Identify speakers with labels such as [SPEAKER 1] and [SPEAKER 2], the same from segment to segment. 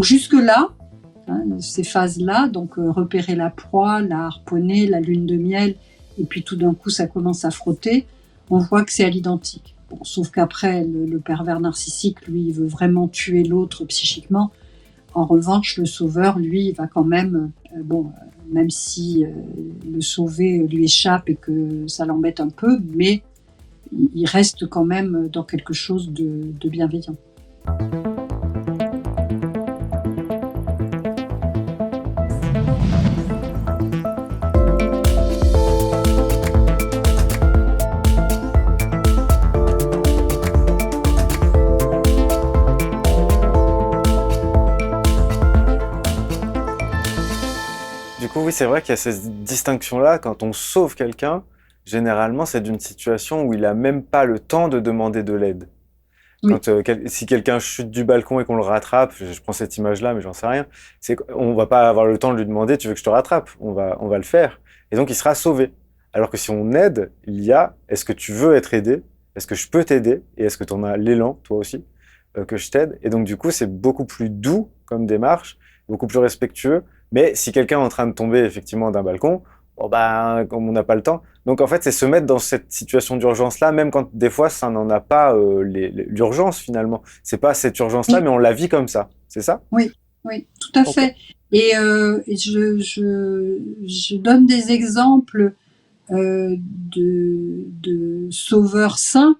[SPEAKER 1] Donc jusque-là, ces phases-là, donc repérer la proie, la harponner, la lune de miel, et puis tout d'un coup ça commence à frotter, on voit que c'est à l'identique. Bon, sauf qu'après, le pervers narcissique, lui, il veut vraiment tuer l'autre psychiquement. En revanche, le sauveur, lui, il va quand même, même si le sauvé lui échappe et que ça l'embête un peu, mais il reste quand même dans quelque chose de bienveillant.
[SPEAKER 2] Du coup, oui, c'est vrai qu'il y a cette distinction-là. Quand on sauve quelqu'un, généralement, c'est d'une situation où il n'a même pas le temps de demander de l'aide.
[SPEAKER 1] Oui.
[SPEAKER 2] Quand, si quelqu'un chute du balcon et qu'on le rattrape, je prends cette image-là, mais j'en sais rien, c'est qu'on va pas avoir le temps de lui demander, tu veux que je te rattrape? On va le faire. Et donc, il sera sauvé. Alors que si on aide, il y a, est-ce que tu veux être aidé? Est-ce que je peux t'aider? Et est-ce que tu en as l'élan, toi aussi, que je t'aide? Et donc, du coup, c'est beaucoup plus doux comme démarche, beaucoup plus respectueux. Mais si quelqu'un est en train de tomber, effectivement, d'un balcon, bon, ben, comme on n'a pas le temps. Donc, en fait, c'est se mettre dans cette situation d'urgence-là, même quand, des fois, ça n'en a pas l'urgence, finalement. C'est pas cette urgence-là,
[SPEAKER 1] Oui.
[SPEAKER 2] mais on la vit comme ça. C'est ça?
[SPEAKER 1] Oui, oui, tout à fait. Et je donne des exemples de sauveurs saints,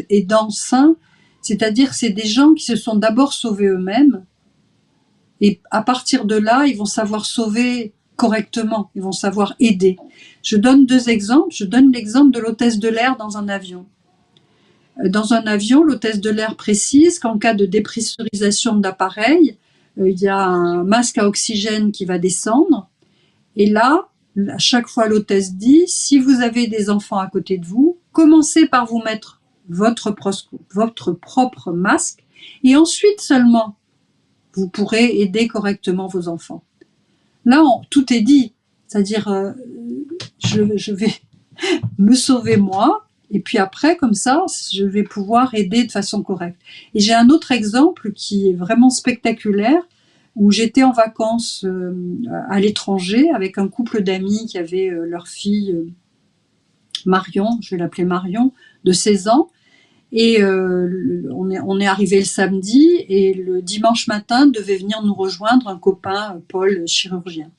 [SPEAKER 1] aidants saints, c'est-à-dire que c'est des gens qui se sont d'abord sauvés eux-mêmes, et à partir de là, ils vont savoir sauver correctement, ils vont savoir aider. Je donne deux exemples. Je donne l'exemple de l'hôtesse de l'air dans un avion. Dans un avion, l'hôtesse de l'air précise qu'en cas de dépressurisation de l'appareil, il y a un masque à oxygène qui va descendre. Et là, à chaque fois, l'hôtesse dit, si vous avez des enfants à côté de vous, commencez par vous mettre votre propre masque et ensuite seulement, vous pourrez aider correctement vos enfants. Là, tout est dit. C'est-à-dire, je vais me sauver moi, et puis après, comme ça, je vais pouvoir aider de façon correcte. Et j'ai un autre exemple qui est vraiment spectaculaire, où j'étais en vacances à l'étranger avec un couple d'amis qui avaient leur fille Marion, je vais l'appeler Marion, de 16 ans. Et on est arrivé le samedi, et le dimanche matin devait venir nous rejoindre un copain, Paul, chirurgien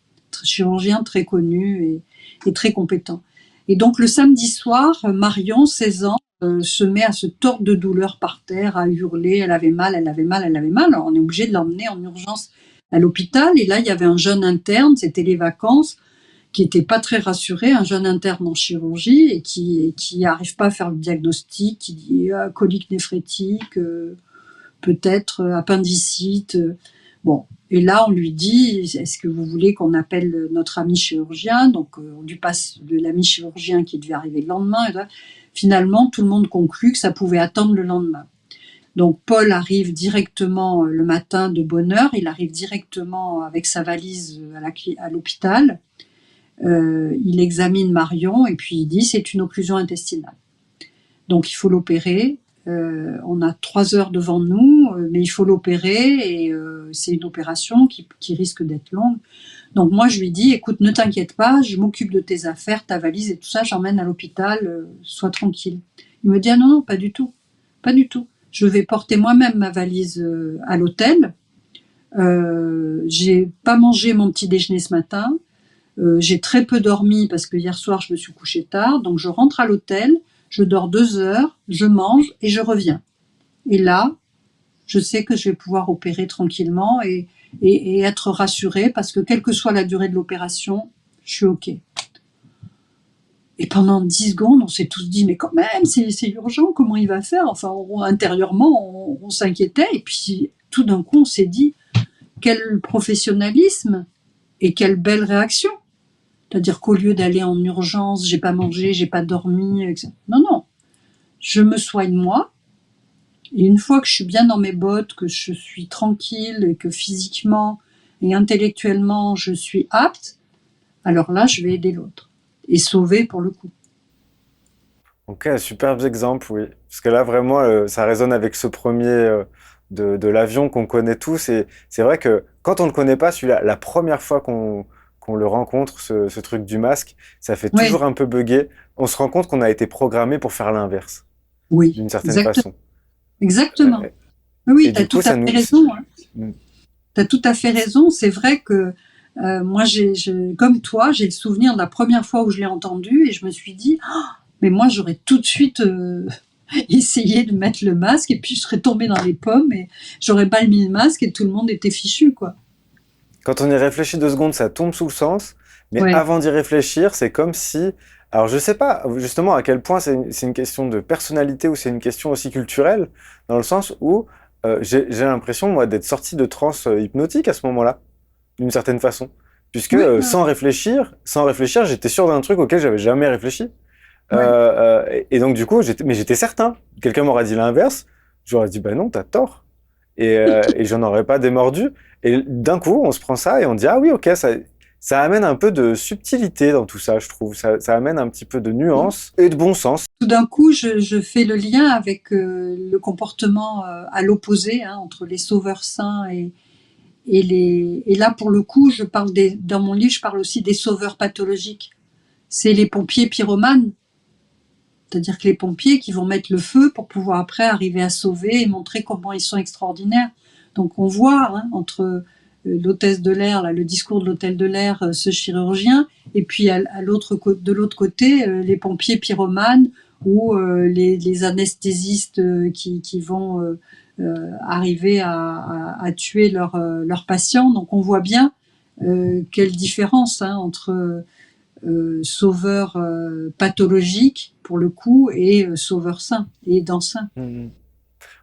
[SPEAKER 1] très connu et très compétent. Et donc le samedi soir, Marion, 16 ans, se met à se tordre de douleur par terre, à hurler, elle avait mal. Alors on est obligé de l'emmener en urgence à l'hôpital, et là il y avait un jeune interne, c'était les vacances, qui n'était pas très rassuré, un jeune interne en chirurgie, et qui n'arrive pas à faire le diagnostic, qui dit colique néphrétique, peut-être appendicite. Bon, et là on lui dit, est-ce que vous voulez qu'on appelle notre ami chirurgien? Donc on lui passe de l'ami chirurgien qui devait arriver le lendemain. Et là, finalement, tout le monde conclut que ça pouvait attendre le lendemain. Donc Paul arrive directement le matin de bonne heure, il arrive directement avec sa valise à l'hôpital. Il examine Marion et puis il dit c'est une occlusion intestinale. Donc il faut l'opérer. On a 3 heures devant nous, mais il faut l'opérer, et c'est une opération qui risque d'être longue. Donc moi je lui dis, écoute, ne t'inquiète pas, je m'occupe de tes affaires, ta valise et tout ça, j'emmène à l'hôpital, sois tranquille. Il me dit, ah non, pas du tout, pas du tout. Je vais porter moi-même ma valise à l'hôtel. J'ai pas mangé mon petit déjeuner ce matin. J'ai très peu dormi parce que hier soir je me suis couchée tard, donc je rentre à l'hôtel, je dors 2 heures, je mange et je reviens. Et là, je sais que je vais pouvoir opérer tranquillement et être rassurée, parce que quelle que soit la durée de l'opération, je suis OK. Et pendant 10 secondes, on s'est tous dit, mais quand même, c'est urgent, comment il va faire? Enfin, intérieurement, on s'inquiétait, et puis tout d'un coup, on s'est dit, quel professionnalisme et quelle belle réaction. C'est-à-dire qu'au lieu d'aller en urgence, j'ai pas mangé, j'ai pas dormi, etc. Non, je me soigne moi, et une fois que je suis bien dans mes bottes, que je suis tranquille, et que physiquement et intellectuellement je suis apte, alors là je vais aider l'autre et sauver pour le coup.
[SPEAKER 2] Ok, superbe exemple, oui. Parce que là, vraiment, ça résonne avec ce premier de l'avion qu'on connaît tous. Et c'est vrai que quand on ne connaît pas celui-là, la première fois qu'on le rencontre, ce truc du masque, ça fait
[SPEAKER 1] Oui,
[SPEAKER 2] toujours un peu bugger. On se rend compte qu'on a été programmé pour faire l'inverse,
[SPEAKER 1] oui,
[SPEAKER 2] d'une certaine
[SPEAKER 1] exactement.
[SPEAKER 2] façon.
[SPEAKER 1] Exactement.
[SPEAKER 2] Euh,
[SPEAKER 1] Oui, oui,
[SPEAKER 2] et
[SPEAKER 1] tu as
[SPEAKER 2] du
[SPEAKER 1] tout
[SPEAKER 2] coup,
[SPEAKER 1] à
[SPEAKER 2] ça nous...
[SPEAKER 1] fait raison, hein.
[SPEAKER 2] Mm.
[SPEAKER 1] Tu as tout à fait raison. C'est vrai que moi, comme toi, j'ai le souvenir de la première fois où je l'ai entendu et je me suis dit, ah, mais moi, j'aurais tout de suite essayé de mettre le masque et puis je serais tombée dans les pommes et j'aurais pas mis le masque et tout le monde était fichu, quoi.
[SPEAKER 2] Quand on y réfléchit 2 secondes, ça tombe sous le sens. Mais
[SPEAKER 1] Ouais,
[SPEAKER 2] avant d'y réfléchir, c'est comme si... Alors, je sais pas justement à quel point c'est une question de personnalité ou c'est une question aussi culturelle, dans le sens où j'ai l'impression, moi, d'être sorti de transe hypnotique à ce moment-là, d'une certaine façon. Puisque
[SPEAKER 1] ouais, ouais,
[SPEAKER 2] sans réfléchir, j'étais sûr d'un truc auquel j'avais jamais réfléchi.
[SPEAKER 1] ouais.
[SPEAKER 2] Et donc, du coup, j'étais certain. Quelqu'un m'aurait dit l'inverse, j'aurais dit, bah non, t'as tort. Et j'en aurais pas démordu. Et d'un coup, on se prend ça et on dit, ah oui, ok, ça amène un peu de subtilité dans tout ça, je trouve. Ça amène un petit peu de nuance et de bon sens.
[SPEAKER 1] Tout d'un coup, je fais le lien avec le comportement à l'opposé, hein, entre les sauveurs saints et là, pour le coup, dans mon livre, je parle aussi des sauveurs pathologiques. C'est les pompiers pyromanes. C'est-à-dire que les pompiers qui vont mettre le feu pour pouvoir après arriver à sauver et montrer comment ils sont extraordinaires. Donc on voit, hein, entre l'hôtesse de l'air, là, le discours de l'hôtel de l'air, ce chirurgien, et puis de l'autre côté, les pompiers pyromanes ou les anesthésistes qui vont arriver à tuer leurs patients. Donc on voit bien quelle différence, hein, entre sauveur pathologique pour le coup et sauveur sain et aidant sain.
[SPEAKER 2] Mhm.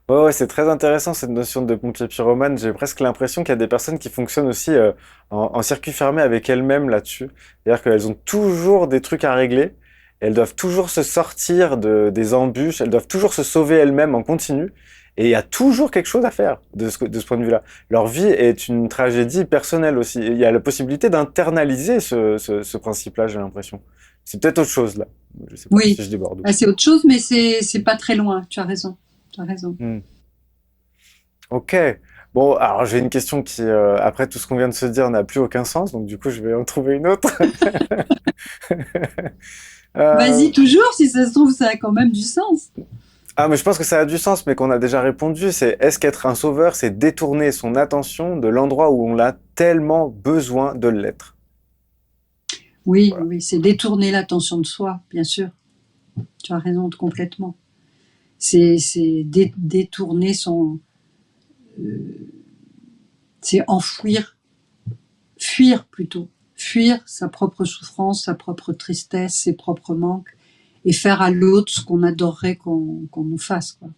[SPEAKER 2] Ouais, ouais, c'est très intéressant cette notion de pompier pyromane. J'ai presque l'impression qu'il y a des personnes qui fonctionnent aussi en circuit fermé avec elles-mêmes là-dessus. C'est-à-dire qu'elles ont toujours des trucs à régler. Elles doivent toujours se sortir des embûches. Elles doivent toujours se sauver elles-mêmes en continu. Et il y a toujours quelque chose à faire de ce point de vue-là. Leur vie est une tragédie personnelle aussi. Il y a la possibilité d'internaliser ce principe-là, j'ai l'impression. C'est peut-être autre chose là. Je sais pas
[SPEAKER 1] Oui,
[SPEAKER 2] si je déborde.
[SPEAKER 1] c'est autre chose, mais c'est pas très loin. Tu as raison. Tu as raison.
[SPEAKER 2] Hmm. Ok. Bon, alors j'ai une question qui, après tout ce qu'on vient de se dire, n'a plus aucun sens, donc du coup je vais en trouver une autre. Euh,
[SPEAKER 1] Vas-y, toujours, si ça se trouve, ça a quand même du sens.
[SPEAKER 2] Ah, mais je pense que ça a du sens, mais qu'on a déjà répondu, c'est est-ce qu'être un sauveur, c'est détourner son attention de l'endroit où on a tellement besoin de l'être?
[SPEAKER 1] Oui,
[SPEAKER 2] Voilà.
[SPEAKER 1] oui, c'est détourner l'attention de soi, bien sûr. Tu as raison complètement. C'est détourner c'est enfouir, fuir plutôt. Fuir sa propre souffrance, sa propre tristesse, ses propres manques, et faire à l'autre ce qu'on adorerait qu'on nous fasse, quoi.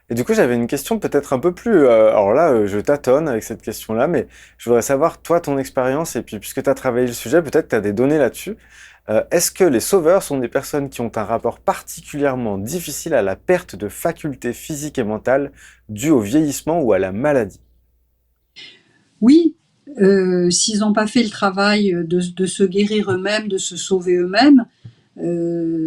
[SPEAKER 2] Et du coup, j'avais une question peut-être un peu plus... alors là, je tâtonne avec cette question-là, mais je voudrais savoir, toi, ton expérience, et puis puisque tu as travaillé le sujet, peut-être tu as des données là-dessus. Est-ce que les sauveurs sont des personnes qui ont un rapport particulièrement difficile à la perte de facultés physiques et mentales dues au vieillissement ou à la maladie?
[SPEAKER 1] Oui, s'ils n'ont pas fait le travail de se guérir eux-mêmes, de se sauver eux-mêmes,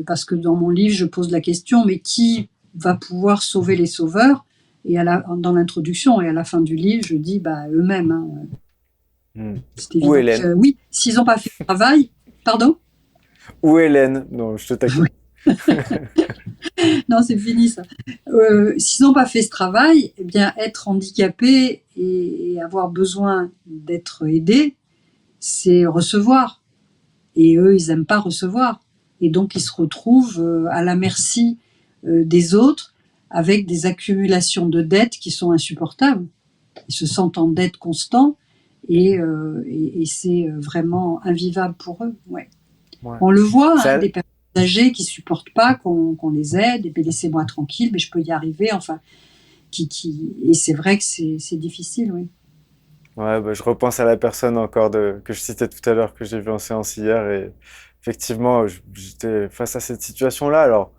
[SPEAKER 1] parce que dans mon livre, je pose la question, mais qui va pouvoir sauver les sauveurs? Et dans l'introduction et à la fin du livre, je dis, bah, eux-mêmes, hein.
[SPEAKER 2] Hmm.
[SPEAKER 1] C'est
[SPEAKER 2] Ou
[SPEAKER 1] évident
[SPEAKER 2] Hélène?
[SPEAKER 1] que oui, s'ils n'ont pas fait le travail, pardon?
[SPEAKER 2] Ou Hélène? Non, je te taquine.
[SPEAKER 1] Non, c'est fini ça. S'ils n'ont pas fait ce travail, eh bien, être handicapé et avoir besoin d'être aidé, c'est recevoir. Et eux, ils n'aiment pas recevoir. Et donc, ils se retrouvent à la merci des autres avec des accumulations de dettes qui sont insupportables. Ils se sentent en dette constant et c'est vraiment invivable pour eux. Ouais.
[SPEAKER 2] Ouais.
[SPEAKER 1] On le voit, hein,
[SPEAKER 2] Ça,
[SPEAKER 1] des personnes âgées qui supportent pas qu'on les aide, et puis laissez-moi tranquille, mais je peux y arriver. Enfin, et c'est vrai que c'est difficile, oui.
[SPEAKER 2] ouais, bah, je repense à la personne encore que je citais tout à l'heure, que j'ai vue en séance hier, et effectivement, j'étais face à cette situation-là. Alors,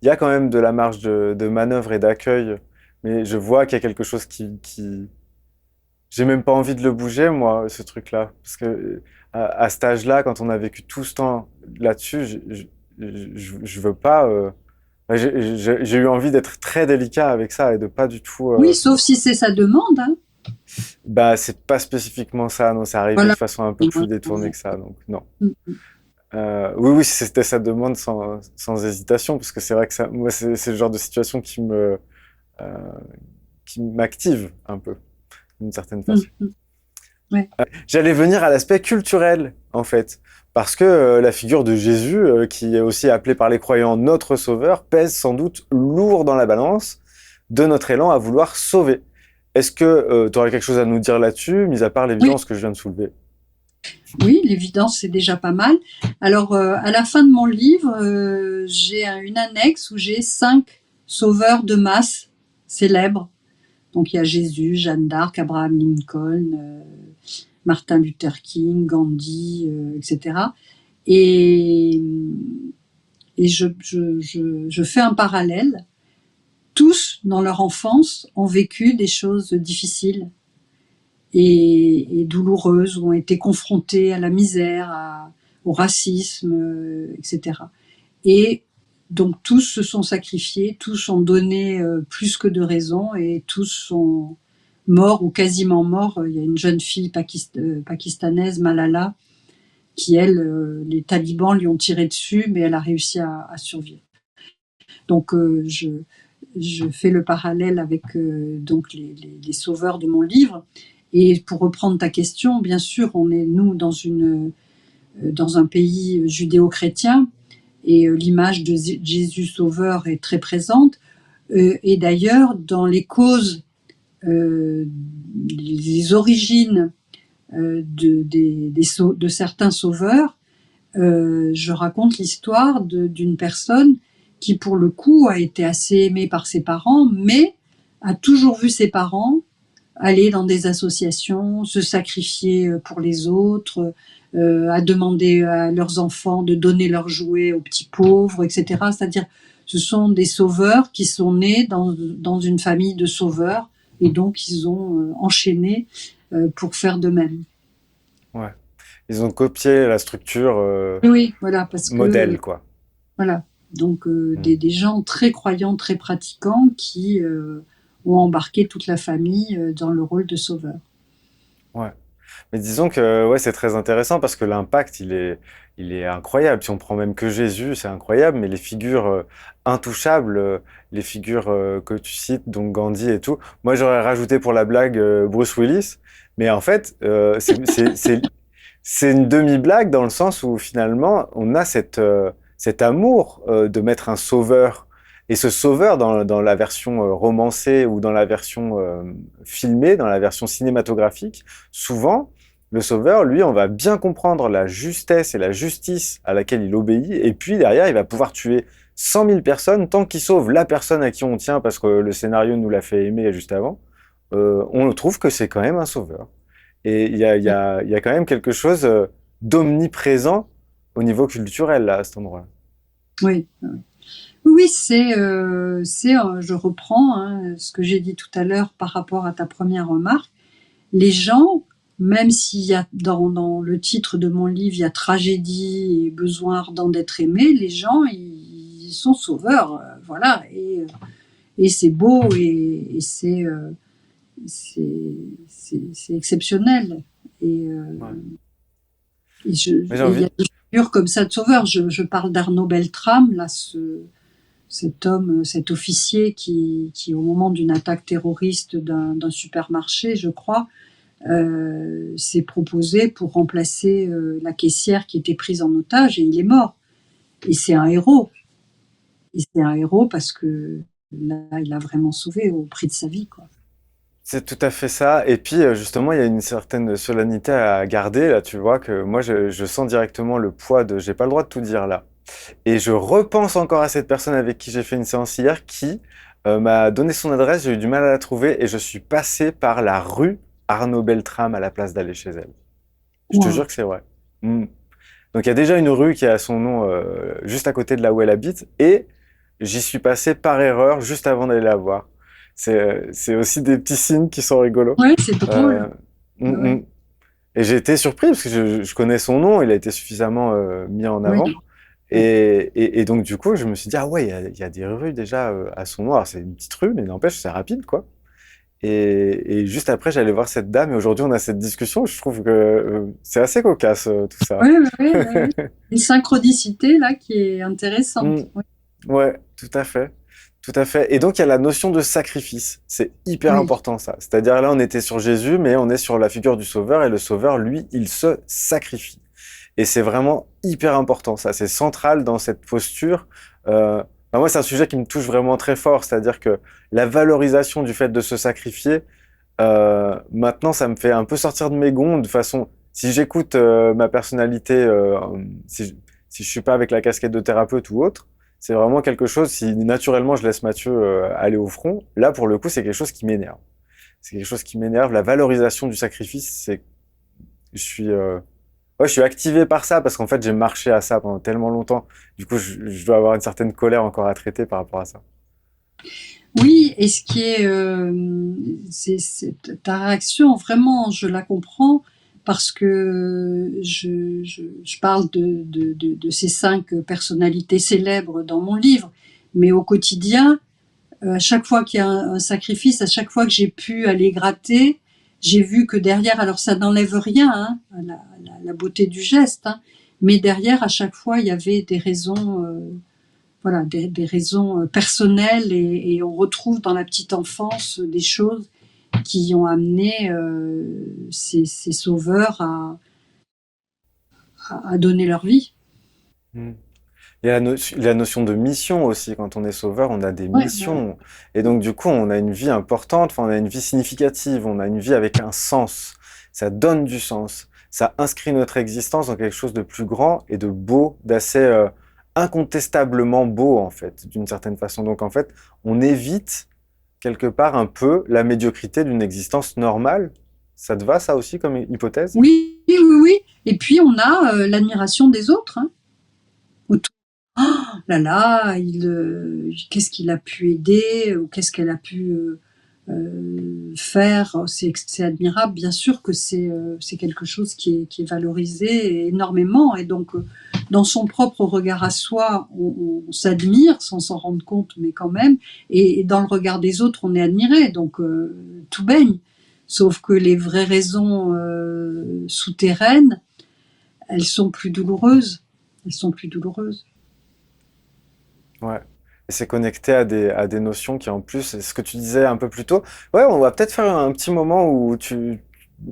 [SPEAKER 2] il y a quand même de la marge de manœuvre et d'accueil, mais je vois qu'il y a quelque chose qui... J'ai même pas envie de le bouger, moi, ce truc-là. Parce que à cet âge-là, quand on a vécu tout ce temps là-dessus, je veux pas... Ouais, j'ai eu envie d'être très délicat avec ça et de pas du tout.
[SPEAKER 1] Oui, sauf si c'est sa demande, hein.
[SPEAKER 2] Bah, c'est pas spécifiquement ça, non, c'est arrivé de
[SPEAKER 1] Voilà.
[SPEAKER 2] façon un peu plus détournée que ça, donc non.
[SPEAKER 1] Mm, mm.
[SPEAKER 2] Oui, oui, c'était sa demande sans hésitation, parce que c'est vrai que ça, moi, c'est le genre de situation euh, qui m'active un peu, d'une certaine
[SPEAKER 1] Mm,
[SPEAKER 2] façon.
[SPEAKER 1] mm. Ouais.
[SPEAKER 2] J'allais venir à l'aspect culturel, en fait, parce que la figure de Jésus, qui est aussi appelé par les croyants notre sauveur, pèse sans doute lourd dans la balance de notre élan à vouloir sauver. Est-ce que tu aurais quelque chose à nous dire là-dessus, mis à part
[SPEAKER 1] Oui,
[SPEAKER 2] l'évidence que je viens de soulever?
[SPEAKER 1] oui, l'évidence, c'est déjà pas mal. Alors, à la fin de mon livre, j'ai une annexe où j'ai 5 sauveurs de masse célèbres. Donc, il y a Jésus, Jeanne d'Arc, Abraham Lincoln, Martin Luther King, Gandhi, etc. Et, et je fais un parallèle. Tous, dans leur enfance, ont vécu des choses difficiles et douloureuses, ont été confrontés à la misère, au racisme, etc. Et donc tous se sont sacrifiés, tous ont donné plus que de raison et tous sont morts ou quasiment morts. Il y a une jeune fille pakistanaise, Malala, qui elle, les talibans lui ont tiré dessus, mais elle a réussi à survivre. Donc je fais le parallèle avec donc les sauveurs de mon livre. Et pour reprendre ta question, bien sûr, on est, nous, dans un pays judéo-chrétien, et l'image de Jésus sauveur est très présente. Et d'ailleurs, dans les causes, les origines de certains sauveurs, je raconte l'histoire d'une personne qui, pour le coup, a été assez aimée par ses parents, mais a toujours vu ses parents aller dans des associations, se sacrifier pour les autres, à demander à leurs enfants de donner leurs jouets aux petits pauvres, etc. C'est-à-dire, ce sont des sauveurs qui sont nés dans une famille de sauveurs et donc ils ont enchaîné pour faire de même.
[SPEAKER 2] Ouais. Ils ont copié la structure
[SPEAKER 1] Oui, voilà, parce que
[SPEAKER 2] modèle, quoi.
[SPEAKER 1] voilà, donc
[SPEAKER 2] Mm.
[SPEAKER 1] des gens très croyants, très pratiquants qui ont embarqué toute la famille dans le rôle de sauveur.
[SPEAKER 2] Ouais. Mais disons que ouais, c'est très intéressant parce que l'impact, il est incroyable. Si on prend même que Jésus, c'est incroyable, mais les figures intouchables, les figures que tu cites, donc Gandhi et tout, moi j'aurais rajouté pour la blague Bruce Willis, mais en fait, c'est une demi-blague dans le sens où finalement, on a cet amour de mettre un sauveur. Et ce sauveur, dans la version romancée ou dans la version filmée, dans la version cinématographique, souvent, le sauveur, lui, on va bien comprendre la justesse et la justice à laquelle il obéit, et puis derrière, il va pouvoir tuer 100 000 personnes tant qu'il sauve la personne à qui on tient, parce que le scénario nous l'a fait aimer juste avant. On trouve que c'est quand même un sauveur. Et il y a quand même quelque chose d'omniprésent au niveau culturel, là, à cet endroit.
[SPEAKER 1] Oui, oui, je reprends hein, ce que j'ai dit tout à l'heure par rapport à ta première remarque. Les gens, même s'il y a dans le titre de mon livre, il y a tragédie et besoin ardent d'être aimé, les gens, ils sont sauveurs, voilà. Et c'est beau et c'est exceptionnel. Et,
[SPEAKER 2] Ouais.
[SPEAKER 1] et
[SPEAKER 2] Mais j'ai
[SPEAKER 1] il y
[SPEAKER 2] envie.
[SPEAKER 1] a des figures comme ça de sauveurs. Je parle d'Arnaud Beltrame, là, cet homme, cet officier qui au moment d'une attaque terroriste d'un supermarché, je crois, s'est proposé pour remplacer la caissière qui était prise en otage et il est mort. Et c'est un héros. Et c'est un héros parce que là, il a vraiment sauvé au prix de sa vie, quoi.
[SPEAKER 2] C'est tout à fait ça. Et puis, justement, il y a une certaine solennité à garder. Là, tu vois que moi, je sens directement le poids de j'ai pas le droit de tout dire là. Et je repense encore à cette personne avec qui j'ai fait une séance hier qui m'a donné son adresse. J'ai eu du mal à la trouver et je suis passé par la rue Arnaud Beltrame à la place d'aller chez elle. Je te
[SPEAKER 1] Wow.
[SPEAKER 2] jure que c'est vrai. Mm. Donc, il y a déjà une rue qui a son nom juste à côté de là où elle habite et j'y suis passé par erreur juste avant d'aller la voir. C'est aussi des petits signes qui sont rigolos.
[SPEAKER 1] Ouais, c'est drôle.
[SPEAKER 2] Euh, mm,
[SPEAKER 1] Ouais,
[SPEAKER 2] mm. Et j'ai été surpris parce que je connais son nom, il a été suffisamment mis en
[SPEAKER 1] ouais.
[SPEAKER 2] avant. Et donc, du coup, je me suis dit, ah ouais, il y a des rues déjà à son nom. Alors, c'est une petite rue, mais n'empêche, c'est rapide, quoi. Et juste après, j'allais voir cette dame, et aujourd'hui, on a cette discussion. Je trouve que c'est assez cocasse, tout ça.
[SPEAKER 1] Oui, oui, oui, oui. Une synchronicité là qui est
[SPEAKER 2] Mm.
[SPEAKER 1] intéressante. Oui,
[SPEAKER 2] Ouais, tout à fait. Tout à fait. Et donc, il y a la notion de sacrifice. C'est hyper
[SPEAKER 1] oui,
[SPEAKER 2] important, ça. C'est-à-dire, là, on était sur Jésus, mais on est sur la figure du Sauveur, et le Sauveur, lui, il se sacrifie. Et c'est vraiment hyper important, ça. C'est central dans cette posture. Moi, c'est un sujet qui me touche vraiment très fort. C'est-à-dire que la valorisation du fait de se sacrifier, maintenant, ça me fait un peu sortir de mes gonds. De façon, si j'écoute ma personnalité, si je suis pas avec la casquette de thérapeute ou autre, c'est vraiment quelque chose. Si naturellement je laisse Mathieu aller au front, là pour le coup, c'est quelque chose qui m'énerve. C'est quelque chose qui m'énerve. La valorisation du sacrifice, je suis, ouais, je suis activé par ça parce qu'en fait, j'ai marché à ça pendant tellement longtemps. Du coup, je dois avoir une certaine colère encore à traiter par rapport à ça.
[SPEAKER 1] oui. Et ce qui est, ta réaction, vraiment, je la comprends parce que je parle de ces 5 personnalités célèbres dans mon livre, mais au quotidien, à chaque fois qu'il y a un sacrifice, à chaque fois que j'ai pu aller gratter, j'ai vu que derrière, alors ça n'enlève rien à la beauté du geste, mais derrière, à chaque fois, il y avait des raisons, voilà, des raisons personnelles, et on retrouve dans la petite enfance des choses qui ont amené ces sauveurs à donner leur vie.
[SPEAKER 2] Hmm. Il y a la notion de mission aussi. Quand on est sauveur, on a des
[SPEAKER 1] Ouais, ouais.
[SPEAKER 2] missions. Et donc, du coup, on a une vie importante, enfin, on a une vie significative, on a une vie avec un sens. Ça donne du sens. Ça inscrit notre existence dans quelque chose de plus grand et de beau, d'assez incontestablement beau, en fait, d'une certaine façon. Donc, en fait, on évite quelque part un peu la médiocrité d'une existence normale. Ça te va, ça aussi, comme hypothèse?
[SPEAKER 1] Oui, oui, oui. Et puis on a l'admiration des autres autour. Oh là là, qu'est-ce qu'il a pu aider, ou qu'est-ce qu'elle a pu faire. C'est admirable. Bien sûr que c'est quelque chose qui est valorisé énormément. Et donc, dans son propre regard à soi, on s'admire sans s'en rendre compte, mais quand même. Et dans le regard des autres, on est admiré. Donc, tout baigne. Sauf que les vraies raisons souterraines, elles sont plus douloureuses. Elles sont plus douloureuses.
[SPEAKER 2] Ouais. Et c'est connecté à des notions qui, en plus, c'est ce que tu disais un peu plus tôt. Ouais, on va peut-être faire un petit moment où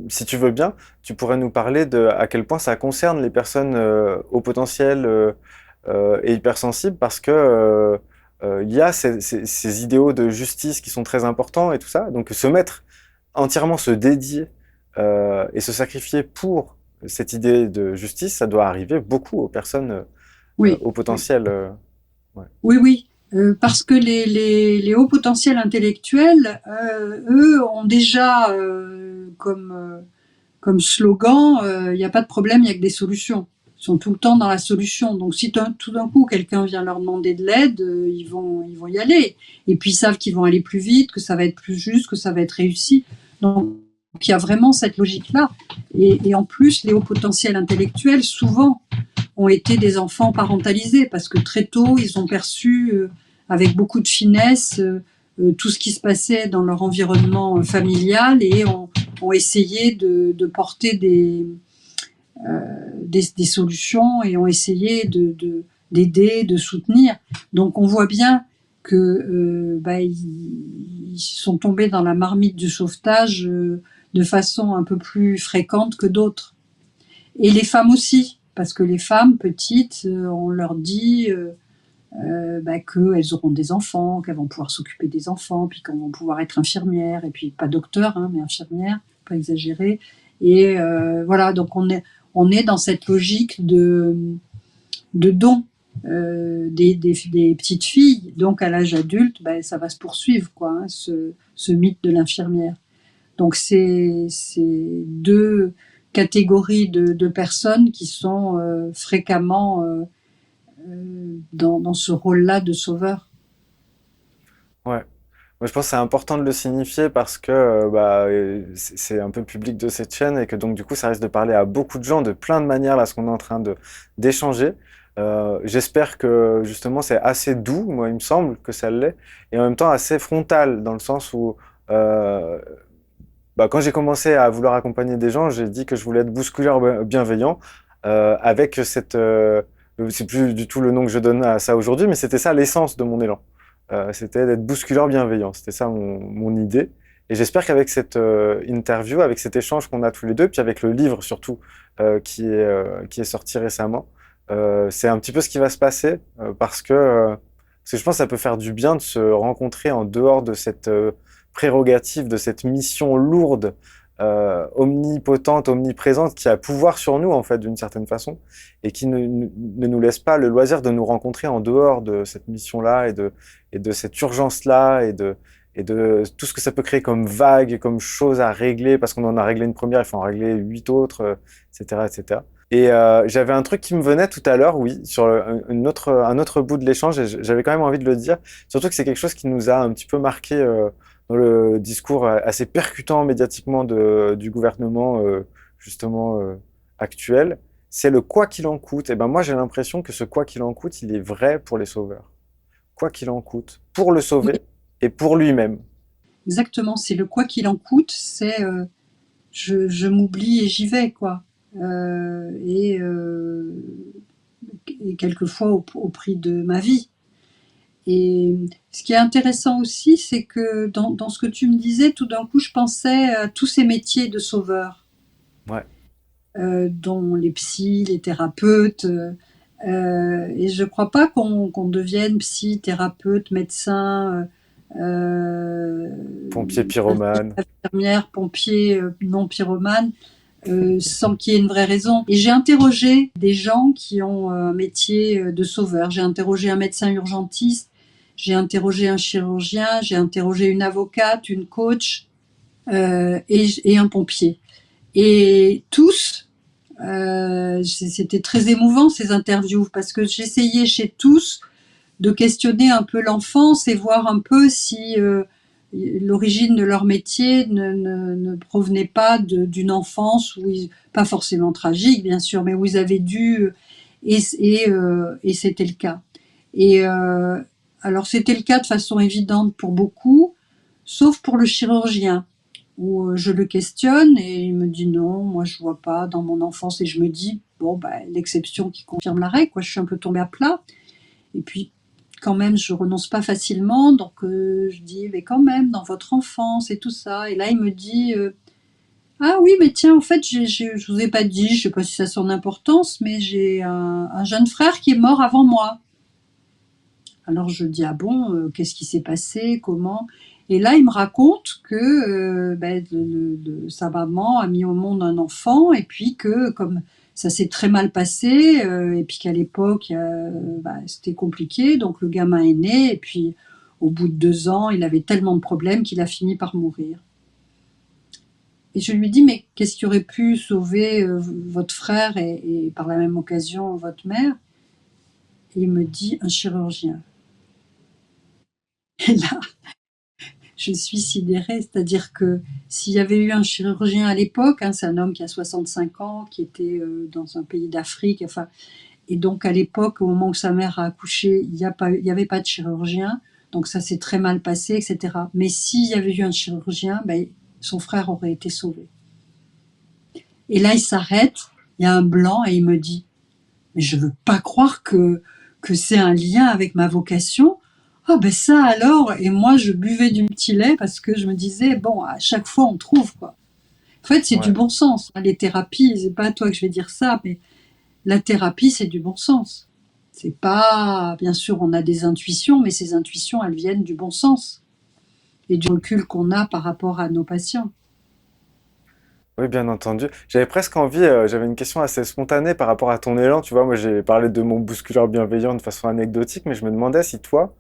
[SPEAKER 2] si tu veux bien, tu pourrais nous parler de à quel point ça concerne les personnes au potentiel et hypersensibles parce que il y a ces idéaux de justice qui sont très importants et tout ça. Donc, entièrement se dédier et se sacrifier pour cette idée de justice, ça doit arriver beaucoup aux personnes
[SPEAKER 1] Oui,
[SPEAKER 2] au
[SPEAKER 1] oui.
[SPEAKER 2] potentiel. Ouais.
[SPEAKER 1] Oui, oui, parce que les hauts potentiels intellectuels, eux, ont déjà comme slogan, il n'y a pas de problème, il n'y a que des solutions. Ils sont tout le temps dans la solution. Donc si tout d'un coup quelqu'un vient leur demander de l'aide, ils vont y aller. Et puis ils savent qu'ils vont aller plus vite, que ça va être plus juste, que ça va être réussi. Donc il y a vraiment cette logique-là. Et en plus, les hauts potentiels intellectuels, souvent, ont été des enfants parentalisés parce que très tôt, ils ont perçu avec beaucoup de finesse tout ce qui se passait dans leur environnement familial, et ont essayé de porter des solutions, et ont essayé d'aider, de soutenir. Donc on voit bien que ils sont tombés dans la marmite du sauvetage de façon un peu plus fréquente que d'autres. Et les femmes aussi, parce que les femmes petites, on leur dit qu'elles auront des enfants, qu'elles vont pouvoir s'occuper des enfants, puis qu'elles vont pouvoir être infirmières, et puis pas docteur, mais infirmière, pas exagérer. Et voilà, donc on est dans cette logique de don des petites filles. Donc à l'âge adulte, ça va se poursuivre, quoi, ce mythe de l'infirmière. Donc c'est 2 catégories de personnes qui sont fréquemment dans ce rôle-là de sauveur.
[SPEAKER 2] Ouais. Moi, je pense que c'est important de le signifier parce que c'est un peu le public de cette chaîne et que donc du coup ça risque de parler à beaucoup de gens de plein de manières là ce qu'on est en train de d'échanger. J'espère que justement c'est assez doux, moi il me semble que ça l'est, et en même temps assez frontal, dans le sens où euh, quand j'ai commencé à vouloir accompagner des gens, j'ai dit que je voulais être bousculeur bienveillant, avec c'est plus du tout le nom que je donne à ça aujourd'hui, mais c'était ça l'essence de mon élan. C'était d'être bousculeur bienveillant, c'était ça mon idée. Et j'espère qu'avec cette interview, avec cet échange qu'on a tous les deux, puis avec le livre surtout qui est sorti récemment, c'est un petit peu ce qui va se passer, parce que je pense que ça peut faire du bien de se rencontrer en dehors de cette prérogative, de cette mission lourde, omnipotente, omniprésente, qui a pouvoir sur nous, en fait, d'une certaine façon, et qui ne nous laisse pas le loisir de nous rencontrer en dehors de cette mission-là et de cette urgence-là et de tout ce que ça peut créer comme vague, comme chose à régler, parce qu'on en a réglé une première, il faut en régler 8 autres, etc., etc. Et j'avais un truc qui me venait tout à l'heure, oui, sur un autre bout de l'échange, et j'avais quand même envie de le dire, surtout que c'est quelque chose qui nous a un petit peu marqué dans le discours assez percutant médiatiquement du gouvernement justement actuel, c'est le quoi qu'il en coûte. Et ben moi j'ai l'impression que ce quoi qu'il en coûte, il est vrai pour les sauveurs. Quoi qu'il en coûte, pour le
[SPEAKER 1] Oui,
[SPEAKER 2] sauver et pour lui-même.
[SPEAKER 1] exactement, c'est le quoi qu'il en coûte, c'est je m'oublie et j'y vais, quoi. Euh, et, euh, et quelquefois au prix de ma vie. Et ce qui est intéressant aussi, c'est que dans ce que tu me disais, tout d'un coup, je pensais à tous ces métiers de sauveurs,
[SPEAKER 2] Ouais,
[SPEAKER 1] dont les psys, les thérapeutes. Et je ne crois pas qu'on devienne psy, thérapeute, médecin, euh,
[SPEAKER 2] pompier pyromane.
[SPEAKER 1] infirmière, pompier, non pyromane, sans qu'il y ait une vraie raison. Et j'ai interrogé des gens qui ont un métier de sauveur. J'ai interrogé un médecin urgentiste, j'ai interrogé un chirurgien, j'ai interrogé une avocate, une coach et un pompier. Et tous, c'était très émouvant ces interviews parce que j'essayais chez tous de questionner un peu l'enfance et voir un peu si l'origine de leur métier ne provenait pas d'une enfance pas forcément tragique bien sûr, mais où ils avaient dû et c'était le cas. Et alors c'était le cas de façon évidente pour beaucoup, sauf pour le chirurgien où je le questionne et il me dit non, moi je vois pas dans mon enfance et je me dis bon bah l'exception qui confirme la règle quoi, je suis un peu tombée à plat et puis quand même je renonce pas facilement donc je dis mais quand même dans votre enfance et tout ça et là il me dit ah oui mais tiens en fait je vous ai pas dit, je sais pas si ça a son importance mais j'ai un jeune frère qui est mort avant moi. Alors je dis ah bon, qu'est-ce qui s'est passé, comment? Et là il me raconte que sa maman a mis au monde un enfant et puis que comme ça s'est très mal passé et puis qu'à l'époque c'était compliqué donc le gamin est né et puis au bout de 2 ans il avait tellement de problèmes qu'il a fini par mourir. Et je lui dis mais qu'est-ce qui aurait pu sauver votre frère et par la même occasion votre mère? Et il me dit un chirurgien. Et là je suis sidérée, c'est-à-dire que s'il y avait eu un chirurgien à l'époque, hein, c'est un homme qui a 65 ans, qui était dans un pays d'Afrique, enfin, et donc à l'époque, au moment où sa mère a accouché, il n'y avait pas de chirurgien, donc ça s'est très mal passé, etc. Mais s'il y avait eu un chirurgien, ben, son frère aurait été sauvé. Et là, il s'arrête, il y a un blanc et il me dit, mais je veux pas croire que c'est un lien avec ma vocation. Ah ben ça alors, et moi je buvais du petit lait parce que je me disais, bon, à chaque fois on trouve quoi. En fait, c'est du
[SPEAKER 2] Ouais.
[SPEAKER 1] bon sens. Les thérapies, c'est pas à toi que je vais dire ça, mais la thérapie, c'est du bon sens. C'est pas, bien sûr, on a des intuitions, mais ces intuitions, elles viennent du bon sens et du recul qu'on a par rapport à nos patients.
[SPEAKER 2] Oui, bien entendu. J'avais presque envie, j'avais une question assez spontanée par rapport à ton élan. Tu vois, moi j'ai parlé de mon bousculeur bienveillant de façon anecdotique, mais je me demandais si toi,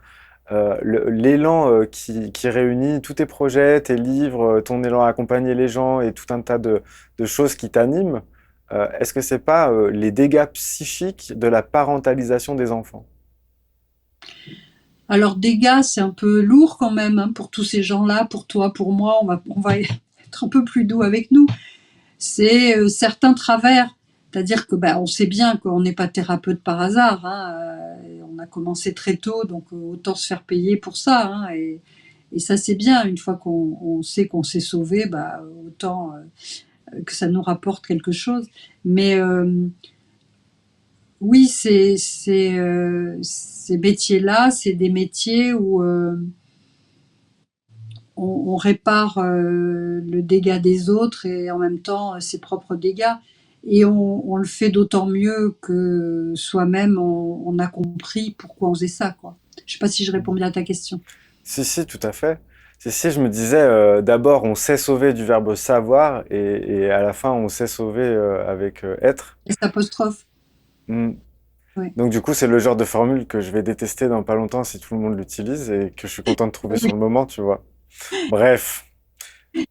[SPEAKER 2] l'élan qui réunit tous tes projets, tes livres, ton élan à accompagner les gens et tout un tas de choses qui t'animent, est-ce que c'est pas les dégâts psychiques de la parentalisation des enfants?
[SPEAKER 1] Alors, dégâts, c'est un peu lourd quand même hein, pour tous ces gens-là, pour toi, pour moi, on va être un peu plus doux avec nous. C'est certains travers. C'est-à-dire que on sait bien qu'on n'est pas thérapeute par hasard, hein, on a commencé très tôt, donc autant se faire payer pour ça, hein, et ça c'est bien, une fois qu'on sait qu'on s'est sauvé, autant que ça nous rapporte quelque chose. Mais oui, ces métiers-là, c'est des métiers où on répare le dégât des autres et en même temps ses propres dégâts. Et on le fait d'autant mieux que soi-même, on a compris pourquoi on faisait ça, quoi. Je sais pas si je réponds bien à ta question.
[SPEAKER 2] Si, si, tout à fait. Si, si, je me disais, d'abord, on sait sauver du verbe savoir, et à la fin, on sait sauver avec être.
[SPEAKER 1] Et cet apostrophe,
[SPEAKER 2] Hmm.
[SPEAKER 1] ouais.
[SPEAKER 2] Donc, du coup, c'est le genre de formule que je vais détester dans pas longtemps si tout le monde l'utilise et que je suis content de trouver sur le moment, tu vois. Bref,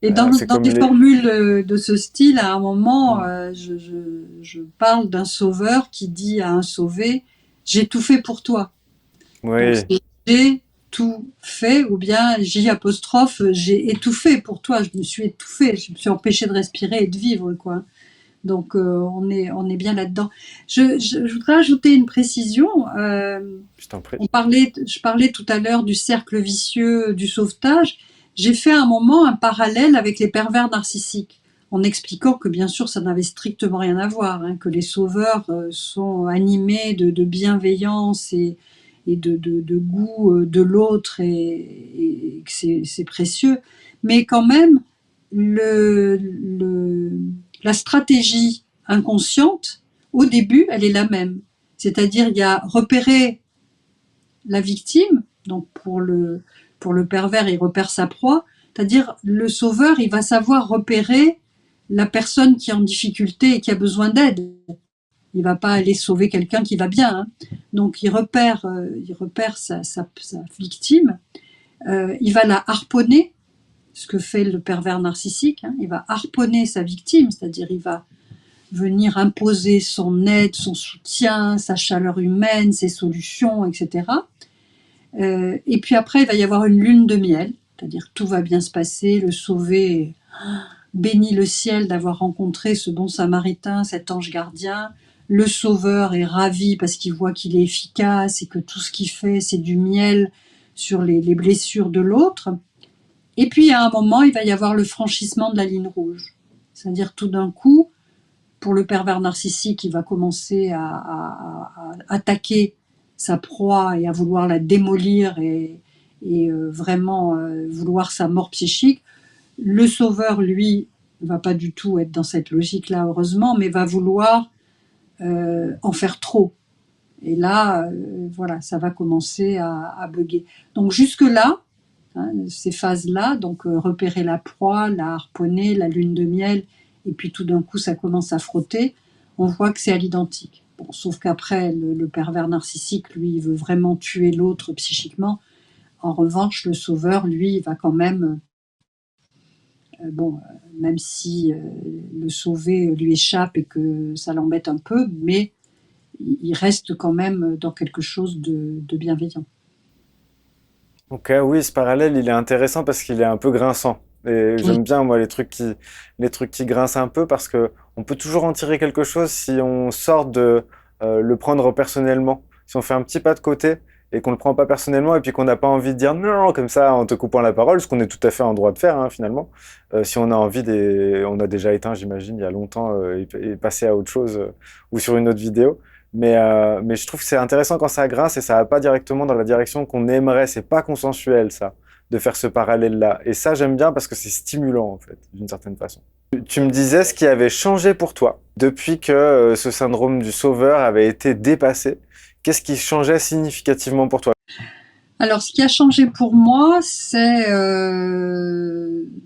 [SPEAKER 1] Et dans,
[SPEAKER 2] c'est
[SPEAKER 1] dans
[SPEAKER 2] comme
[SPEAKER 1] des
[SPEAKER 2] les...
[SPEAKER 1] formules de ce style, à un moment,
[SPEAKER 2] Hmm.
[SPEAKER 1] je parle d'un sauveur qui dit à un sauvé, j'ai tout fait pour toi. Donc
[SPEAKER 2] Oui,
[SPEAKER 1] c'est j'ai tout fait, ou bien J apostrophe, j'ai étouffé pour toi, je me suis étouffé, je me suis empêché de respirer et de vivre, quoi. Donc on est bien là-dedans. Je voudrais ajouter une précision.
[SPEAKER 2] je t'en prie.
[SPEAKER 1] Je parlais tout à l'heure du cercle vicieux du sauvetage. J'ai fait à un moment un parallèle avec les pervers narcissiques, en expliquant que bien sûr ça n'avait strictement rien à voir, hein, que les sauveurs sont animés de bienveillance et de goût de l'autre, et que c'est précieux. Mais quand même, la stratégie inconsciente, au début, elle est la même. C'est-à-dire, il y a repérer la victime, donc pour le pervers, il repère sa proie, c'est-à-dire le sauveur, il va savoir repérer la personne qui est en difficulté et qui a besoin d'aide. Il va pas aller sauver quelqu'un qui va bien, hein. Donc il repère sa victime, il va la harponner, ce que fait le pervers narcissique, hein. Il va harponner sa victime, c'est-à-dire il va venir imposer son aide, son soutien, sa chaleur humaine, ses solutions, etc. Et puis après, il va y avoir une lune de miel, c'est-à-dire tout va bien se passer, le sauvé bénit le ciel d'avoir rencontré ce bon samaritain, cet ange gardien. Le sauveur est ravi parce qu'il voit qu'il est efficace et que tout ce qu'il fait, c'est du miel sur les blessures de l'autre. Et puis à un moment, il va y avoir le franchissement de la ligne rouge. C'est-à-dire tout d'un coup, pour le pervers narcissique, il va commencer à attaquer sa proie et à vouloir la démolir et vraiment vouloir sa mort psychique. Le sauveur, lui, ne va pas du tout être dans cette logique-là, heureusement, mais va vouloir en faire trop. Et là, voilà, ça va commencer à bugger. Donc jusque-là, hein, ces phases-là, donc repérer la proie, la harponner, la lune de miel, et puis tout d'un coup ça commence à frotter, on voit que c'est à l'identique. Bon, sauf qu'après, le pervers narcissique, lui, il veut vraiment tuer l'autre psychiquement. En revanche, le sauveur, lui, il va quand même, même si le sauvé lui échappe et que ça l'embête un peu, mais il reste quand même dans quelque chose de bienveillant.
[SPEAKER 2] Ok, oui, ce parallèle, il est intéressant parce qu'il est un peu grinçant. Et
[SPEAKER 1] Oui,
[SPEAKER 2] j'aime bien, moi, les trucs qui grincent un peu parce que on peut toujours en tirer quelque chose si on sort de le prendre personnellement. Si on fait un petit pas de côté et qu'on le prend pas personnellement et puis qu'on n'a pas envie de dire non comme ça en te coupant la parole, ce qu'on est tout à fait en droit de faire, hein, finalement. Si on a envie on a déjà éteint, j'imagine, il y a longtemps et passé à autre chose ou sur une autre vidéo. Mais je trouve que c'est intéressant quand ça grince et ça va pas directement dans la direction qu'on aimerait. C'est pas consensuel, ça, de faire ce parallèle-là. Et ça, j'aime bien parce que c'est stimulant, en fait, d'une certaine façon. Tu me disais ce qui avait changé pour toi depuis que ce syndrome du sauveur avait été dépassé. Qu'est-ce qui changeait significativement pour toi?
[SPEAKER 1] alors, ce qui a changé pour moi, c'est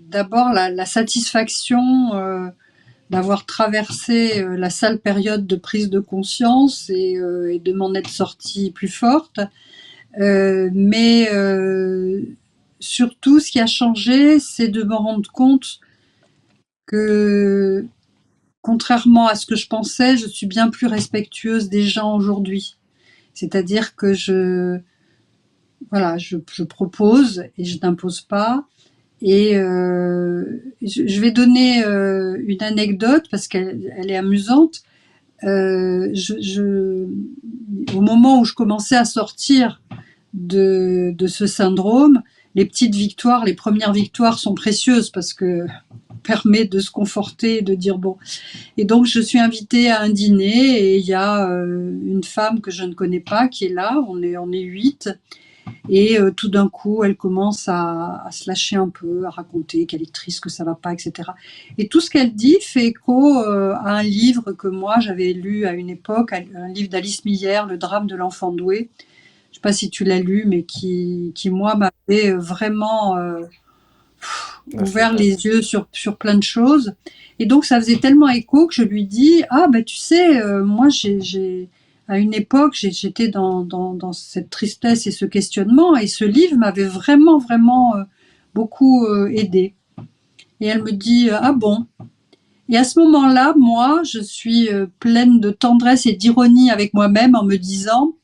[SPEAKER 1] d'abord la satisfaction d'avoir traversé la sale période de prise de conscience et de m'en être sortie plus forte. Mais surtout, ce qui a changé, c'est de me rendre compte que, contrairement à ce que je pensais, je suis bien plus respectueuse des gens aujourd'hui. C'est-à-dire que voilà, je propose et je n'impose pas. Et je vais donner une anecdote parce qu'elle est amusante. au moment où je commençais à sortir de ce syndrome, les petites victoires, les premières victoires sont précieuses parce que permet de se conforter, de dire bon. Et donc je suis invitée à un dîner et il y a une femme que je ne connais pas qui est là. On est 8. Et tout d'un coup, elle commence à se lâcher un peu, à raconter qu'elle est triste, que ça va pas, etc. Et tout ce qu'elle dit fait écho à un livre que moi j'avais lu à une époque, un livre d'Alice Miller, Le drame de l'enfant doué. Je sais pas si tu l'as lu, mais qui moi m'avait vraiment
[SPEAKER 2] Non, je l'ai
[SPEAKER 1] ouvert
[SPEAKER 2] pas.
[SPEAKER 1] les yeux sur plein de choses. Et donc ça faisait tellement écho que je lui dis ah ben tu sais moi j'ai à une époque j'étais dans cette tristesse et ce questionnement et ce livre m'avait vraiment beaucoup aidé. Et elle me dit ah bon. Et à ce moment-là, moi, je suis pleine de tendresse et d'ironie avec moi-même en me disant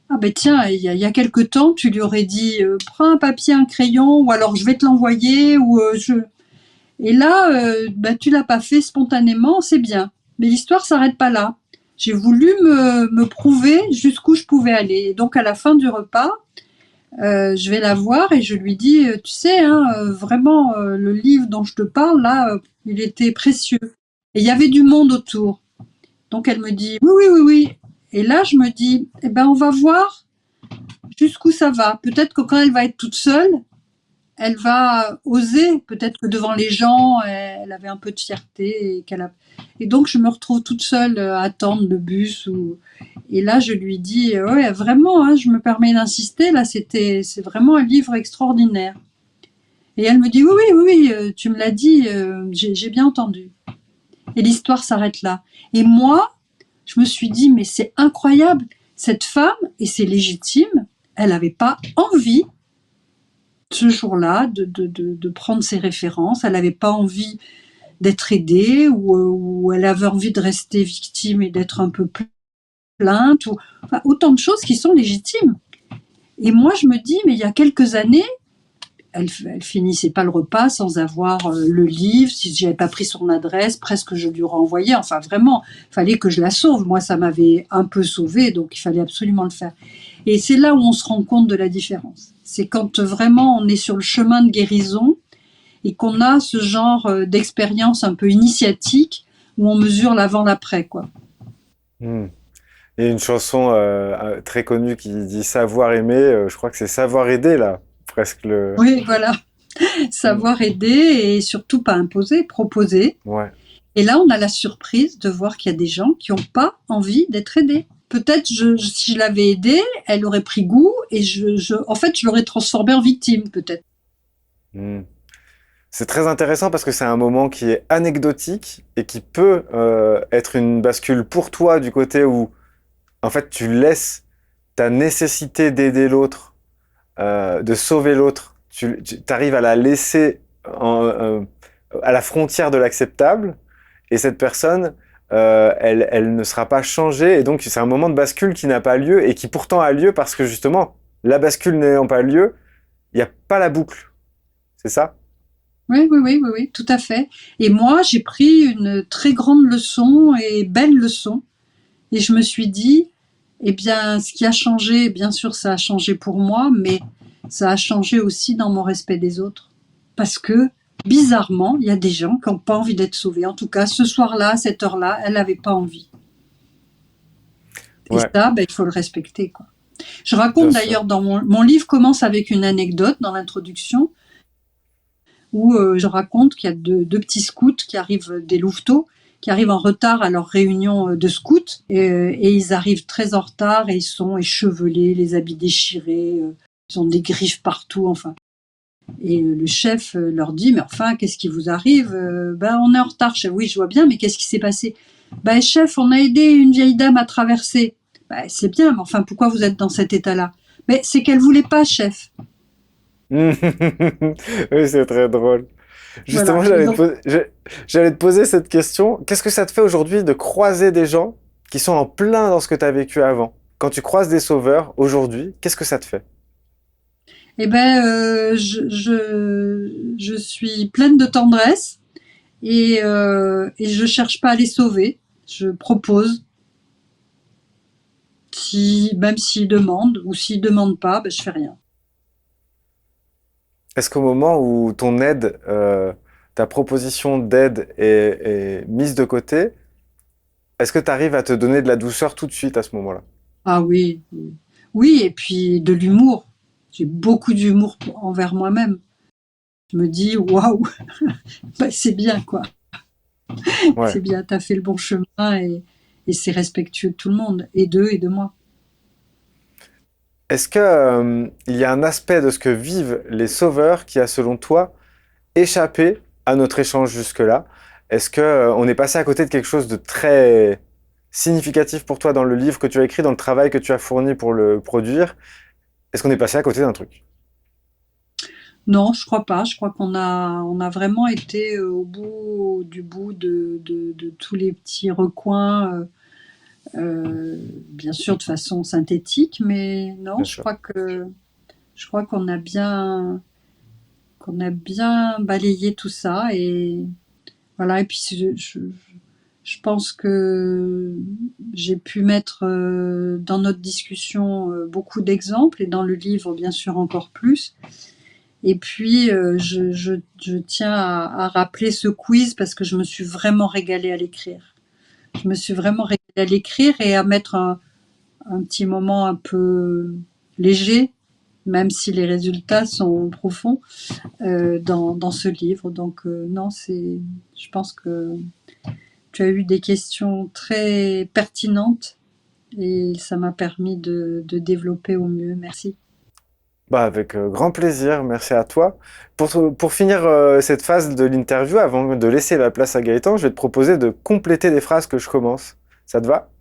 [SPEAKER 1] ah ben tiens, il y a quelque temps, tu lui aurais dit prends un papier, un crayon, ou alors je vais te l'envoyer, ou je. Et là, ben, tu l'as pas fait spontanément, c'est bien. Mais l'histoire s'arrête pas là. J'ai voulu me prouver jusqu'où je pouvais aller. Et donc à la fin du repas, je vais la voir et je lui dis, tu sais, hein, vraiment, le livre dont je te parle là, il était précieux. Et il y avait du monde autour. Donc elle me dit, oui. Et là, je me dis, eh ben, on va voir jusqu'où ça va. Peut-être que quand elle va être toute seule, elle va oser. Peut-être que devant les gens, elle avait un peu de fierté et donc je me retrouve toute seule à attendre le bus. Et là, je lui dis, ouais, vraiment, hein, je me permets d'insister. Là, c'est vraiment un livre extraordinaire. Et elle me dit, oui, tu me l'as dit, j'ai bien entendu. Et l'histoire s'arrête là. Et moi, je me suis dit, mais c'est incroyable. Cette femme, et c'est légitime, elle n'avait pas envie ce jour-là de prendre ses références. Elle n'avait pas envie d'être aidée ou elle avait envie de rester victime et d'être un peu plainte. Enfin, autant de choses qui sont légitimes. Et moi, je me dis, mais il y a quelques années, elle finissait pas le repas sans avoir le livre. Si j'avais pas pris son adresse, presque je lui renvoyais. Enfin, vraiment, il fallait que je la sauve. Moi, ça m'avait un peu sauvée, donc il fallait absolument le faire. Et c'est là où on se rend compte de la différence. C'est quand vraiment on est sur le chemin de guérison et qu'on a ce genre d'expérience un peu initiatique où on mesure l'avant-l'après, quoi.
[SPEAKER 2] Hmm. Il y a une chanson très connue qui dit savoir aimer. Je crois que c'est savoir aider là, presque le.
[SPEAKER 1] Oui, voilà.
[SPEAKER 2] Hmm.
[SPEAKER 1] Savoir aider et surtout pas imposer, proposer.
[SPEAKER 2] Ouais.
[SPEAKER 1] Et là, on a la surprise de voir qu'il y a des gens qui n'ont pas envie d'être aidés. Peut-être si je l'avais aidée, elle aurait pris goût et en fait, je l'aurais transformée en victime, peut-être.
[SPEAKER 2] Hmm. C'est très intéressant parce que c'est un moment qui est anecdotique et qui peut être une bascule pour toi du côté où, en fait, tu laisses ta nécessité d'aider l'autre, de sauver l'autre, tu arrives à la laisser à la frontière de l'acceptable et cette personne, elle ne sera pas changée et donc c'est un moment de bascule qui n'a pas lieu et qui pourtant a lieu parce que justement, la bascule n'ayant pas lieu, il n'y a pas la boucle. C'est ça?
[SPEAKER 1] Oui, tout à fait. Et moi, j'ai pris une très grande leçon et belle leçon. Et je me suis dit, eh bien, ce qui a changé, bien sûr, ça a changé pour moi, mais ça a changé aussi dans mon respect des autres. Parce que, bizarrement, il y a des gens qui n'ont pas envie d'être sauvés. En tout cas, ce soir-là, à cette heure-là, elle n'avait pas envie. Et
[SPEAKER 2] Ouais,
[SPEAKER 1] ça, ben, il faut le respecter, quoi. Je
[SPEAKER 2] bien
[SPEAKER 1] raconte
[SPEAKER 2] sûr.
[SPEAKER 1] d'ailleurs dans mon livre commence avec une anecdote dans l'introduction où je raconte qu'il y a deux petits scouts qui arrivent des louveteaux, qui arrivent en retard à leur réunion de scouts et ils arrivent très en retard et ils sont échevelés, les habits déchirés, ils ont des griffes partout, enfin. Et le chef leur dit mais enfin qu'est-ce qui vous arrive Ben on est en retard, chef. Oui, je vois bien, mais qu'est-ce qui s'est passé? Ben chef, on a aidé une vieille dame à traverser. Ben c'est bien, mais enfin pourquoi vous êtes dans cet état-là? Mais c'est qu'elle voulait pas, chef.
[SPEAKER 2] Oui, c'est très drôle.
[SPEAKER 1] Voilà.
[SPEAKER 2] Justement,
[SPEAKER 1] Et donc
[SPEAKER 2] j'allais te poser cette question. Qu'est-ce que ça te fait aujourd'hui de croiser des gens qui sont en plein dans ce que tu as vécu avant? Quand tu croises des sauveurs aujourd'hui, qu'est-ce que ça te fait?
[SPEAKER 1] eh ben, je suis pleine de tendresse et je cherche pas à les sauver. Je propose. Même s'ils demandent, ou s'ils demandent pas, ben, je fais rien.
[SPEAKER 2] Est-ce qu'au moment où ton aide, ta proposition d'aide est mise de côté, est-ce que tu arrives à te donner de la douceur tout de suite à ce moment-là?
[SPEAKER 1] Ah oui, oui. Oui, et puis de l'humour. J'ai beaucoup d'humour envers moi-même. Je me dis, waouh, ben, c'est bien, quoi.
[SPEAKER 2] Ouais.
[SPEAKER 1] C'est bien, t'as fait le bon chemin et c'est respectueux de tout le monde, et d'eux et de moi.
[SPEAKER 2] Est-ce que, il y a un aspect de ce que vivent les sauveurs qui a, selon toi, échappé à notre échange jusque-là? Est-ce que, on est passé à côté de quelque chose de très significatif pour toi dans le livre que tu as écrit, dans le travail que tu as fourni pour le produire? Est-ce qu'on est passé à côté d'un truc?
[SPEAKER 1] Non, je crois pas. Je crois qu'on a vraiment été au bout du bout de tous les petits recoins, bien sûr de façon synthétique, mais non,
[SPEAKER 2] Bien
[SPEAKER 1] je
[SPEAKER 2] sûr.
[SPEAKER 1] crois que je crois qu'on a bien balayé tout ça et voilà. Et puis je pense que j'ai pu mettre dans notre discussion beaucoup d'exemples et dans le livre bien sûr encore plus. Et puis je tiens à rappeler ce quiz parce que je me suis vraiment régalée à l'écrire. Je me suis vraiment régalée à l'écrire et à mettre un petit moment un peu léger, même si les résultats sont profonds, dans ce livre. Donc non, je pense que tu as eu des questions très pertinentes et ça m'a permis de développer au mieux. Merci.
[SPEAKER 2] Bah, avec grand plaisir, merci à toi. Pour finir cette phase de l'interview, avant de laisser la place à Gaëtan, je vais te proposer de compléter les phrases que je commence. Ça te va?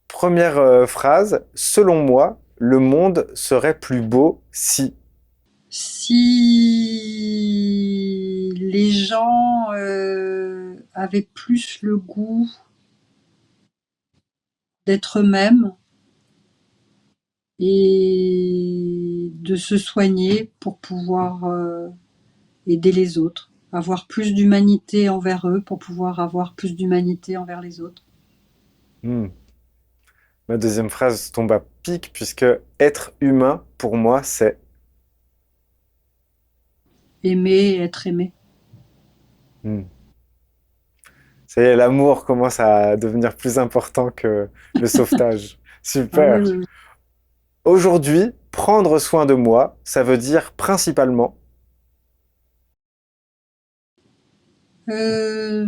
[SPEAKER 2] Première phrase, selon moi, le monde serait plus beau si.
[SPEAKER 1] Si les gens avaient plus le goût d'être eux-mêmes et de se soigner pour pouvoir aider les autres, avoir plus d'humanité envers eux pour pouvoir avoir plus d'humanité envers les autres.
[SPEAKER 2] Hmm. Ma deuxième phrase tombe à pic puisque être humain, pour moi, c'est...
[SPEAKER 1] Aimer et être aimé.
[SPEAKER 2] Hmm. Ça y est, l'amour commence à devenir plus important que le sauvetage.
[SPEAKER 1] Ah oui,
[SPEAKER 2] Super.
[SPEAKER 1] oui, oui.
[SPEAKER 2] Aujourd'hui, prendre soin de moi, ça veut dire principalement...
[SPEAKER 1] Euh,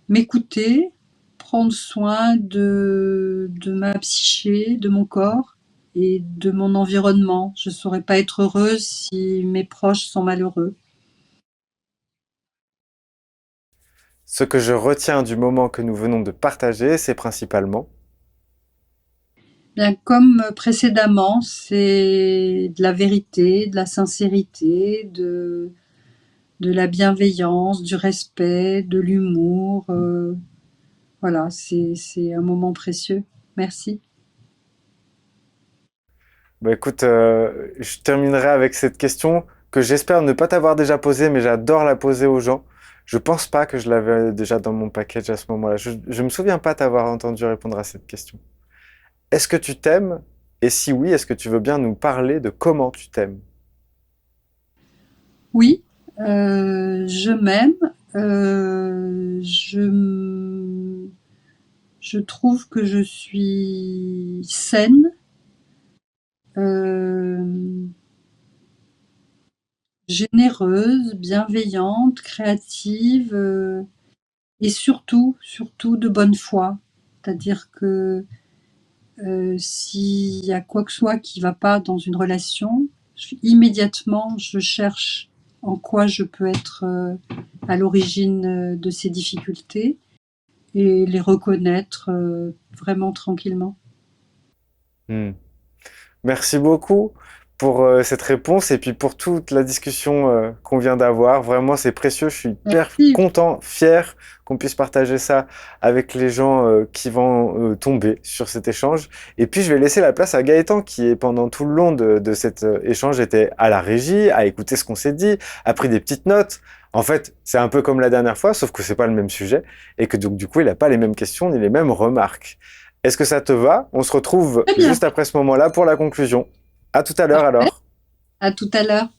[SPEAKER 1] M'écouter, prendre soin de ma psyché, de mon corps et de mon environnement. Je ne saurais pas être heureuse si mes proches sont malheureux.
[SPEAKER 2] Ce que je retiens du moment que nous venons de partager, c'est principalement...
[SPEAKER 1] Bien, comme précédemment, c'est de la vérité, de la sincérité, de la bienveillance, du respect, de l'humour. Voilà, c'est un moment précieux. Merci.
[SPEAKER 2] Bah écoute, je terminerai avec cette question que j'espère ne pas t'avoir déjà posée, mais j'adore la poser aux gens. Je pense pas que je l'avais déjà dans mon package à ce moment-là. Je me souviens pas t'avoir entendu répondre à cette question. Est-ce que tu t'aimes? Et si oui, est-ce que tu veux bien nous parler de comment tu t'aimes?
[SPEAKER 1] Oui, je m'aime. Je trouve que je suis saine, euh, généreuse, bienveillante, créative et surtout de bonne foi. C'est-à-dire que s'il y a quoi que ce soit qui ne va pas dans une relation, immédiatement je cherche en quoi je peux être à l'origine de ces difficultés et les reconnaître vraiment tranquillement.
[SPEAKER 2] Hmm. Merci beaucoup. pour cette réponse et puis pour toute la discussion qu'on vient d'avoir. Vraiment, c'est précieux. Je suis hyper
[SPEAKER 1] Merci.
[SPEAKER 2] content, fier qu'on puisse partager ça avec les gens qui vont tomber sur cet échange. Et puis, je vais laisser la place à Gaëtan qui, est pendant tout le long de cet échange, était à la régie, a écouté ce qu'on s'est dit, a pris des petites notes. En fait, c'est un peu comme la dernière fois, sauf que c'est pas le même sujet et que donc, du coup, il n'a pas les mêmes questions ni les mêmes remarques. Est-ce que ça te va? On se retrouve
[SPEAKER 1] Très bien.
[SPEAKER 2] juste après ce moment-là pour la conclusion. À tout à l'heure
[SPEAKER 1] Parfait.
[SPEAKER 2] alors.
[SPEAKER 1] À tout à l'heure.